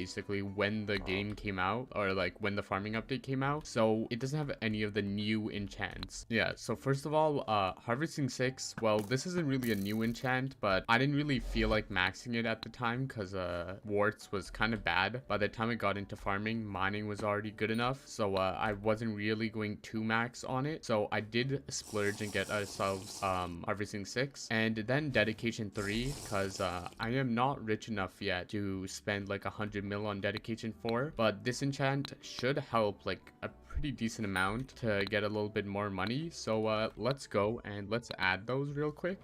basically when the game came out, or like when the farming update came out. So it doesn't have any of the new enchants. Yeah, so first of all, harvesting 6, well, this isn't really a new enchant, but I didn't really feel like maxing it at the time because warts was kind of bad. By the time I got into farming, mining was already good enough, so I wasn't really going to max on it. So I did splurge and get ourselves harvesting 6 and then dedication 3, because I am not rich enough yet to spend like 100 mil on dedication 4, but this enchant should help like a pretty decent amount to get a little bit more money. So let's go and let's add those real quick.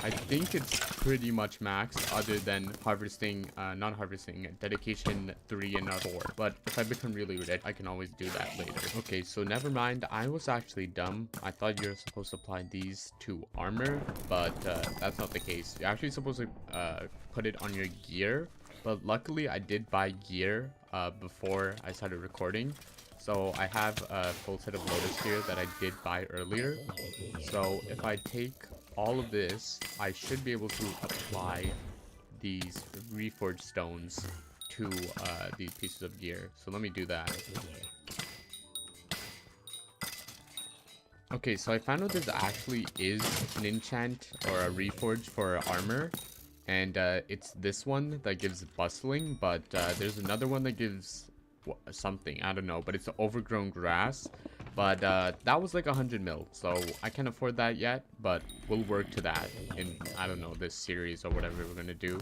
I think it's pretty much max other than harvesting, not harvesting, dedication 3 and 4. But if I become really rich, I can always do that later. Okay, so never mind. I was actually dumb. I thought you're supposed to apply these to armor, but that's not the case. You're actually supposed to put it on your gear. But luckily, I did buy gear before I started recording. So I have a full set of lotus gear that I did buy earlier. So if I take all of this, I should be able to apply these reforged stones to these pieces of gear. So let me do that. Okay, so I found out this actually is an enchant or a reforge for armor. And it's this one that gives bustling, but there's another one that gives something, I don't know, but it's overgrown grass. But that was like 100 mil, so I can't afford that yet, but we'll work to that in, I don't know, this series or whatever we're gonna do.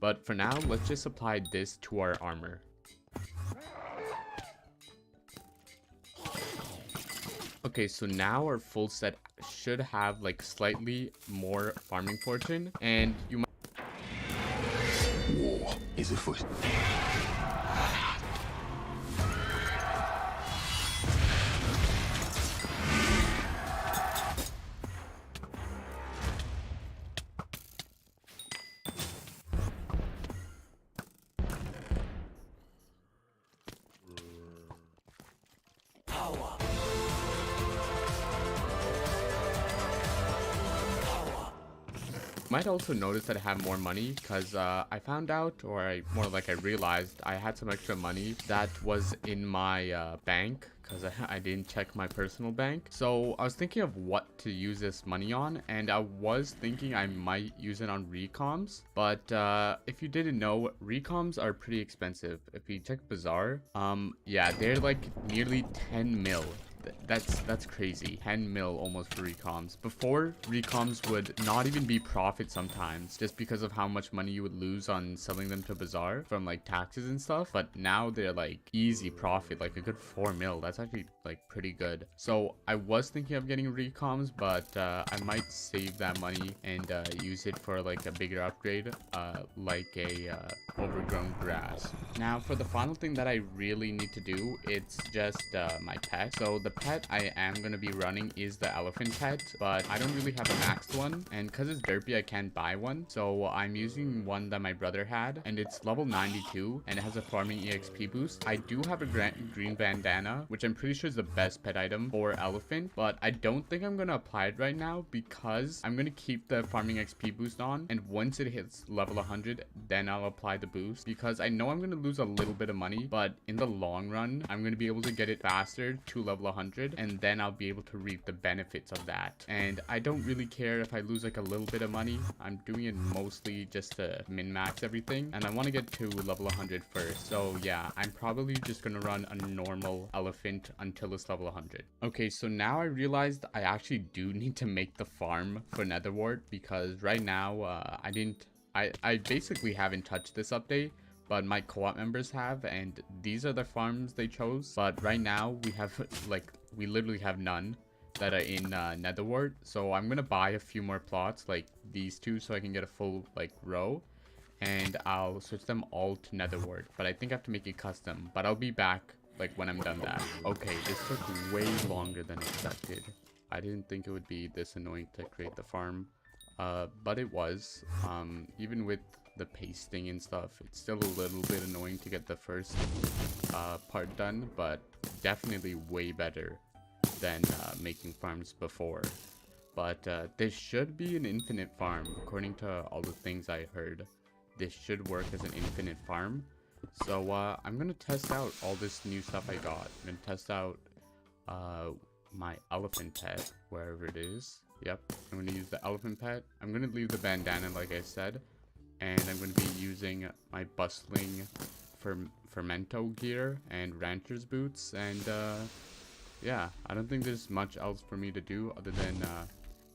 But for now, let's just apply this to our armor. Okay, so now our full set should have like slightly more farming fortune, and you might... War is afoot. Might also notice that I have more money because I found out, or more like I realized, I had some extra money that was in my bank because I didn't check my personal bank. So I was thinking of what to use this money on, and I was thinking I might use it on recoms. But if you didn't know, recoms are pretty expensive. If you check Bazaar, yeah, they're like nearly 10 mil. That's crazy. 10 mil almost for recoms. Before, recoms would not even be profit sometimes just because of how much money you would lose on selling them to Bazaar from like taxes and stuff. But now they're like easy profit, like a good 4 mil. That's actually like pretty good. So I was thinking of getting recoms, but I might save that money and use it for like a bigger upgrade, like a overgrown grass. Now for the final thing that I really need to do, it's just my pet. So the pet I am going to be running is the elephant pet, but I don't really have a maxed one, and because it's derpy I can't buy one, so I'm using one that my brother had, and it's level 92 and it has a farming exp boost. I do have a green bandana, which I'm pretty sure is the best pet item for elephant, but I don't think I'm going to apply it right now because I'm going to keep the farming XP boost on, and once it hits level 100 then I'll apply the boost, because I know I'm going to lose a little bit of money, but in the long run I'm going to be able to get it faster to level 100, and then I'll be able to reap the benefits of that. And I don't really care if I lose like a little bit of money. I'm doing it mostly just to min-max everything, and I want to get to level 100 first. So yeah, I'm probably just gonna run a normal elephant until it's level 100. Okay, so now I realized I actually do need to make the farm for Netherwart, because right now I basically haven't touched this update, but my co-op members have, and these are the farms they chose. But right now we have like, we literally have none that are in Netherwart. So I'm gonna buy a few more plots like these two so I can get a full like row, and I'll switch them all to Netherwart. But I think I have to make it custom, but I'll be back like when I'm done that. Okay, this took way longer than expected. I didn't think it would be this annoying to create the farm, but it was. Even with the pasting and stuff, it's still a little bit annoying to get the first part done, but definitely way better than making farms before. But there should be an infinite farm according to all the things I heard. this should work as an infinite farm. So I'm gonna test out all this new stuff I got. I'm gonna test out my elephant pet, wherever it is. Yep, I'm gonna use the elephant pet. I'm gonna leave the bandana like I said, and I'm gonna be using my bustling fermento gear and rancher's boots, and yeah, I don't think there's much else for me to do other than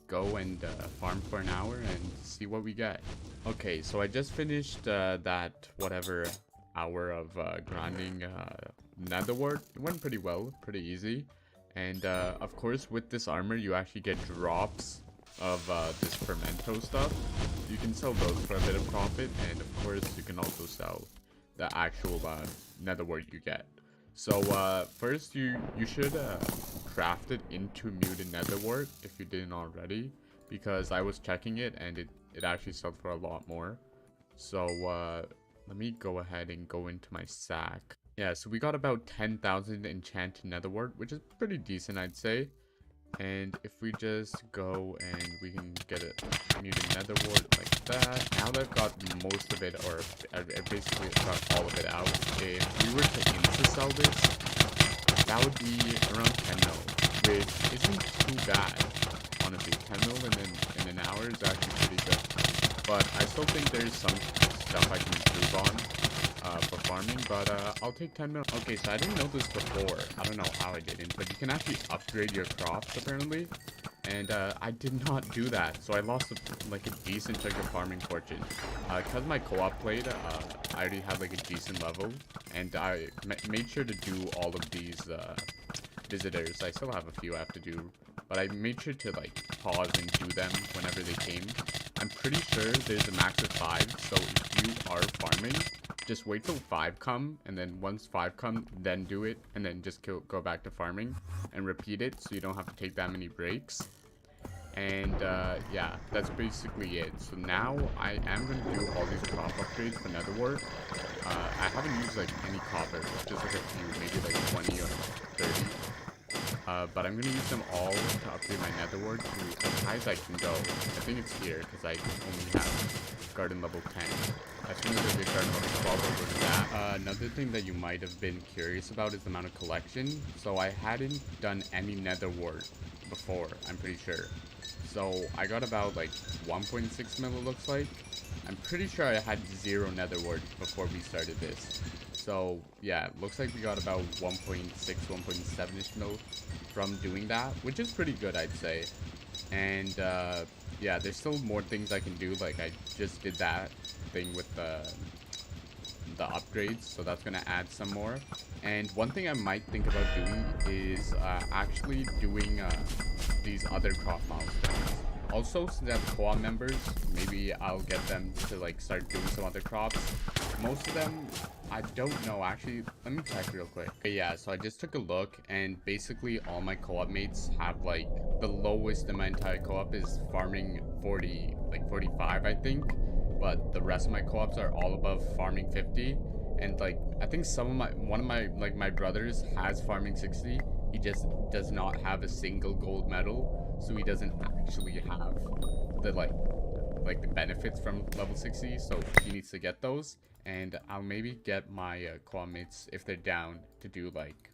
go and farm for an hour and see what we get. Okay, so I just finished that whatever hour of grinding nether wart. It went pretty well, pretty easy. And of course, with this armor, you actually get drops of this fermento stuff. You can sell those for a bit of profit, and of course, you can also sell the actual nether wart you get. So first, you should craft it into muted nether wart if you didn't already, because I was checking it and it actually sold for a lot more. So let me go ahead and go into my sack. Yeah, so we got about 10,000 enchanted nether wart, which is pretty decent, I'd say. And if we just go and we can get a muted nether wart like that. Now that I've got most of it, or I basically got all of it out, if we were to insta-sell this, that would be around 10 mil, which isn't too bad. Honestly, 10 mil in an hour is actually pretty good. But I still think there's some stuff I can improve on for farming, but I'll take 10 mil. Okay, so I didn't know this before. I don't know how I didn't, but you can actually upgrade your crops apparently, and I did not do that, so I lost like a decent chunk of farming fortune. Because my co-op played, I already had like a decent level, and I made sure to do all of these visitors. I still have a few I have to do, but I made sure to like pause and do them whenever they came. I'm pretty sure there's a max of 5, so if you are farming, just wait till 5 come, and then once 5 come, then do it, and then just go back to farming and repeat it, so you don't have to take that many breaks. And yeah, that's basically it. So now I am going to do all these crop upgrades for nether wart. I haven't used like any copper, just like a few, maybe like 20 or 30. But I'm going to use them all to upgrade my nether wart to as high as I can go. I think it's here, because I only have garden level 10. As soon as I get garden level 12, I'll go to that. Another thing that you might have been curious about is the amount of collection. So I hadn't done any nether wart before, I'm pretty sure. So I got about like 1.6 mil, it looks like. I'm pretty sure I had 0 nether wart before we started this. So yeah, looks like we got about 1.6, 1.7ish mil from doing that, which is pretty good, I'd say. And yeah, there's still more things I can do. Like I just did that thing with the upgrades, so that's gonna add some more. And one thing I might think about doing is actually doing these other crop milestones. Also, since I have co-op members, maybe I'll get them to like start doing some other crops. Most of them, I don't know. Actually, let me check real quick. But yeah, so I just took a look, and basically all my co-op mates have like the lowest in my entire co-op is farming 40, like 45, I think. But the rest of my co-ops are all above farming 50. And like, I think one of my brothers has farming 60. He just does not have a single gold medal, so he doesn't actually have the like the benefits from level 60, so he needs to get those. And I'll maybe get my co-op mates, if they're down, to do like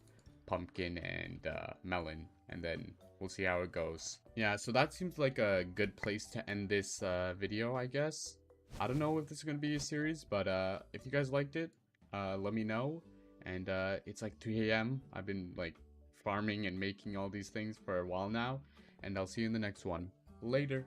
pumpkin and melon, and then we'll see how it goes. Yeah, so that seems like a good place to end this video, I guess. I don't know if this is gonna be a series, but if you guys liked it, let me know. And it's like 3 AM. I've been like farming and making all these things for a while now, and I'll see you in the next one. Later.